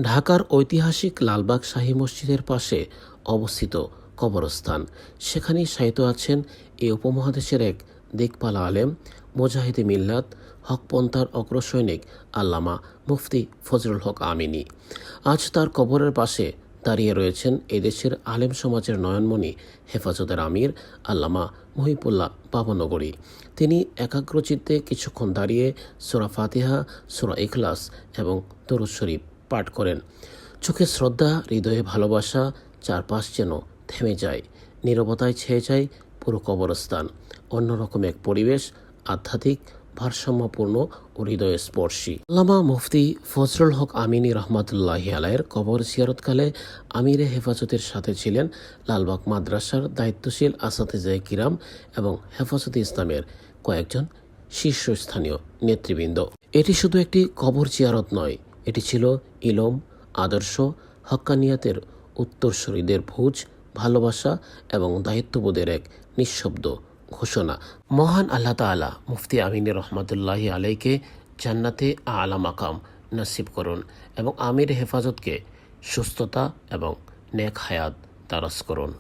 ঢাকার ঐতিহাসিক লালবাগ শাহী মসজিদের পাশে অবস্থিত কবরস্থান। সেখানেই শায়িত আছেন এই উপমহাদেশের এক দিকপালা আলেম, মুজাহিদে মিল্লাত, হকপন্থার অগ্রসৈনিক আল্লামা মুফতি ফজলুল হক আমিনী। আজ তার কবরের পাশে দাঁড়িয়ে রয়েছেন এদেশের আলেম সমাজের নয়নমণি, হেফাজতের আমির আল্লামা মহিবুল্লাহ বাবনগরী। তিনি একাগ্রচিত্তে কিছুক্ষণ দাঁড়িয়ে সূরা ফাতিহা, সূরা ইখলাস এবং দরুদ শরীফ পাঠ করেন। চোখে শ্রদ্ধা, হৃদয়ে ভালোবাসা, চারপাশ যেন থেমে যায়। নীরবতায় ছেয়ে যায় পুরো কবরস্থান। অন্যরকম এক পরিবেশ, আধ্যাত্মিক, ভারসাম্যপূর্ণ ও হৃদয়স্পর্শী। আল্লামা মুফতি ফজলুল হক আমিনী রহমাতুল্লাহি আলাইয়ের কবর জিয়ারতকালে আমিরে হেফাজতের সাথে ছিলেন লালবাগ মাদ্রাসার দায়িত্বশীল আসাতিজায়ে কিরাম এবং হেফাজতে ইসলামের কয়েকজন শীর্ষস্থানীয় নেতৃবৃন্দ। এটি শুধু একটি কবর জিয়ারত নয়, এটি ছিল ইলম, আদর্শ, হক্কানিয়াতের উত্তরসূরিদের ভোজ, ভালোবাসা এবং দায়িত্ববোধের এক নিঃশব্দ ঘোষণা। মহান আল্লাহ তাআলা মুফতি আমিনী রহমাতুল্লাহি আলাইকে জান্নাতে আলা মাকাম নসিব করুন এবং আমির হেফাজতকে সুস্থতা এবং নেক হায়াত দারাজ করুন।